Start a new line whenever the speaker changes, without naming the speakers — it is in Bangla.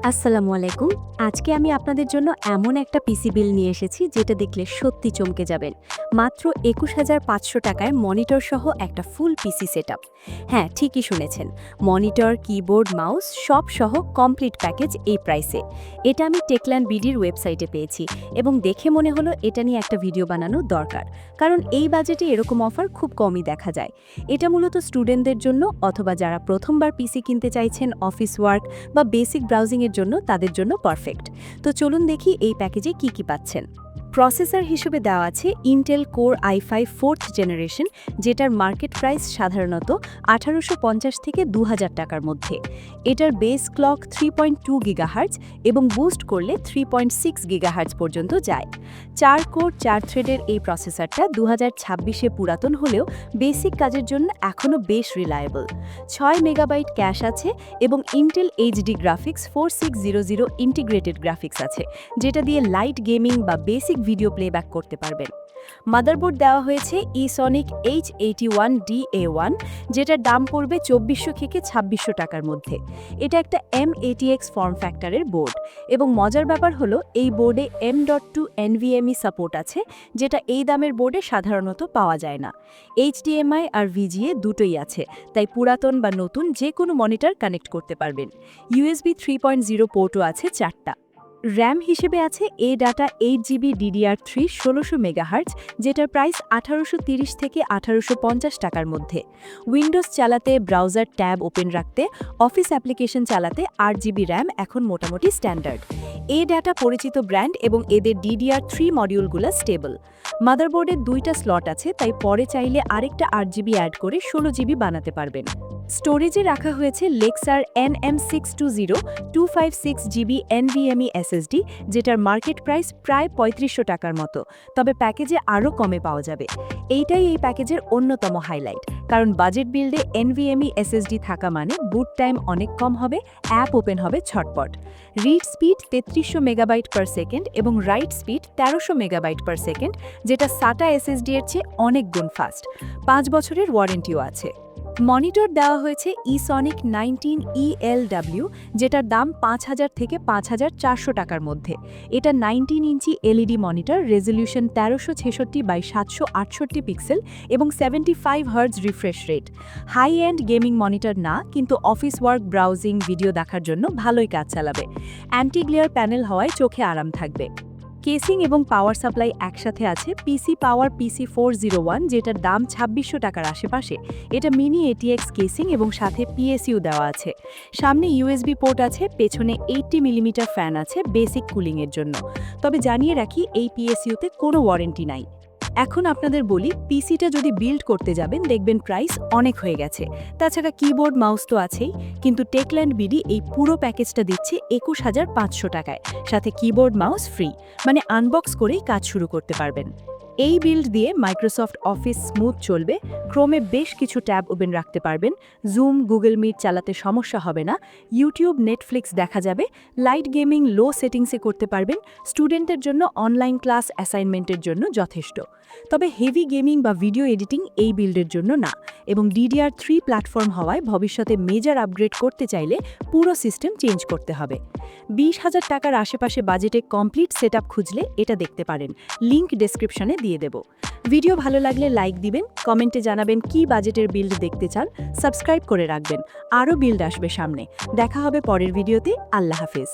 আসসালামু আলাইকুম। আজকে আমি আপনাদের জন্য এমন একটা পিসি বিল নিয়ে এসেছি যেটা দেখলে সত্যি চমকে যাবেন। মাত্র ২১,৫০০ টাকায় মনিটর সহ একটা ফুল পিসি সেটআপ। হ্যাঁ, ঠিকই শুনেছেন। মনিটর, কিবোর্ড, মাউস সব সহ কমপ্লিট প্যাকেজ এই প্রাইসে। এটা আমি টেকল্যান্ড বিডির ওয়েবসাইটে পেয়েছি এবং দেখে মনে হলো এটা নিয়ে একটা ভিডিও বানানো দরকার। কারণ এই বাজেটে এরকম অফার খুব কমই দেখা যায়। এটা মূলত স্টুডেন্টদের জন্য অথবা যারা প্রথমবার পিসি কিনতে চাইছেন অফিস ওয়ার্ক বা বেসিক ব্রাউজিংয়ের জন্য তাদের জন্য পারফেক্ট। তো চলুন দেখি এই প্যাকেজে কি কি পাচ্ছেন। প্রসেসর হিসেবে দেওয়া আছে Intel core i5 4th generation, যেটার মার্কেট প্রাইস সাধারণত ১৮৫০ থেকে ২০০০ টাকার মধ্যে। এটার বেস ক্লক 3.2 গিগাহার্জ এবং বুস্ট করলে 3.6 গিগাহার্জ পর্যন্ত যায়। ৪ কোর ৪ থ্রেডের এই প্রসেসরটা ২০২৬-এ পুরাতন হলেও বেসিক কাজের জন্য এখনও বেশ রিলায়েবল। ৬ মেগাবাইট ক্যাশ আছে এবং Intel HD graphics 4600 integrated graphics আছে, যেটা দিয়ে লাইট গেমিং বা বেসিক ভিডিও প্লেব্যাক করতে পারবেন। মাদারবোর্ড দেওয়া হয়েছে ইসনিক H81DA1, যেটার দাম পড়বে ২৪০০ থেকে ২৬০০ টাকার মধ্যে। এটা একটা M80X ফর্ম ফ্যাক্টরের বোর্ড এবং মজার ব্যাপার হলো এই বোর্ডে M.2 NVMe সাপোর্ট আছে, যেটা এই দামের বোর্ডে সাধারণত পাওয়া যায় না। HDMI আর VGA দুটোই আছে, তাই পুরাতন বা নতুন যে কোনো মনিটর কানেক্ট করতে পারবেন। USB 3.0 পোর্টও আছে 4টা। র্যাম হিসেবে আছে ADATA 8GB DDR3 ১৬০০ মেগাহার্জ, যেটার প্রাইস ১৮৩০ থেকে ১৮৫০ টাকার মধ্যে। উইন্ডোজ চালাতে, ব্রাউজার ট্যাব ওপেন রাখতে, অফিস অ্যাপ্লিকেশন চালাতে 8GB র্যাম এখন মোটামুটি স্ট্যান্ডার্ড। ADATA পরিচিত ব্র্যান্ড এবং এদের DDR3 মডিউলগুলো স্টেবল। মাদারবোর্ডের 2টা স্লট আছে, তাই পরে চাইলে আরেকটা 8GB অ্যাড করে 16GB বানাতে পারবেন। স্টোরেজে রাখা হয়েছে Lexar NM620 256GB NVMe SSD, যেটার মার্কেট প্রাইস প্রায় ৩৫০০ টাকার মতো, তবে প্যাকেজে আরও কমে পাওয়া যাবে। এইটাই এই প্যাকেজের অন্যতম হাইলাইট, কারণ বাজেট বিল্ডে NVMe SSD থাকা মানে বুট টাইম অনেক কম হবে, অ্যাপ ওপেন হবে ছটপট। Read speed ৩৩০০ megabyte per second এবং write speed ১৩০০ megabyte per second, যেটা SATA SSD এর চেয়ে অনেক গুণ ফাস্ট। ৫ বছরের ওয়ারেন্টিও আছে। মনিটর দেওয়া হয়েছে ইসনিক 19ELW, যেটার দাম ৫০০০ থেকে ৫৪০০ টাকার মধ্যে। এটা 19 ইঞ্চি LED মনিটর, রেজলিউশন ১৩৬৬x৭৬৮ পিক্সেল এবং 75 hertz refresh rate. High end gaming monitor না, কিন্তু অফিস ওয়ার্ক, ব্রাউজিং, ভিডিও দেখার জন্য ভালোই কাজ চালাবে। অ্যান্টি গ্লেয়ার প্যানেল হওয়ায় চোখে আরাম থাকবে। কেসিং এবং পাওয়ার সাপ্লাই একসাথে আছে পিসি পাওয়ার PC401, যেটার দাম ২৬০০ টাকার আশেপাশে। এটা মিনি ATX কেসিং এবং সাথে PSU দেওয়া আছে। সামনে USB পোর্ট আছে, পেছনে 80 মিলিমিটার ফ্যান আছে বেসিক কুলিংয়ের জন্য। তবে জানিয়ে রাখি, এই PSUতে কোনো ওয়ারেন্টি নাই। এখন আপনাদের বলি, পিসিটা যদি বিল্ড করতে যাবেন দেখবেন প্রাইস অনেক হয়ে গেছে। তাছাড়া কিবোর্ড মাউস তো আছেই, কিন্তু টেকল্যান্ড বিডি এই পুরো প্যাকেজটা দিচ্ছে ২১,৫০০ টাকায়, সাথে কিবোর্ড মাউস ফ্রি, মানে আনবক্স করেই কাজ শুরু করতে পারবেন। এই বিল্ড দিয়ে মাইক্রোসফট অফিস স্মুথ চলবে, ক্রোমে বেশ কিছু ট্যাব ওপেন রাখতে পারবেন, জুম, গুগল মিট চালাতে সমস্যা হবে না, ইউটিউব, নেটফ্লিক্স দেখা যাবে, লাইট গেমিং লো সেটিংসে করতে পারবেন। স্টুডেন্টের জন্য অনলাইন ক্লাস, অ্যাসাইনমেন্টের জন্য যথেষ্ট। তবে হেভি গেমিং বা ভিডিও এডিটিং এই বিল্ডের জন্য না, এবং DDR3 প্ল্যাটফর্ম হওয়ায় ভবিষ্যতে মেজর আপগ্রেড করতে চাইলে পুরো সিস্টেম চেঞ্জ করতে হবে। ২০,০০০ টাকার আশেপাশে বাজেটে কমপ্লিট সেটআপ খুঁজলে এটা দেখতে পারেন, লিংক ডেসক্রিপশনে দিয়ে দেব। ভিডিও ভালো লাগলে লাইক দিবেন, কমেন্টে জানাবেন কি বাজেটের বিল্ড দেখতে চান, সাবস্ক্রাইব করে রাখবেন, আরও বিল্ড আসবে সামনে। দেখা হবে পরের ভিডিওতে। আল্লাহ হাফেজ।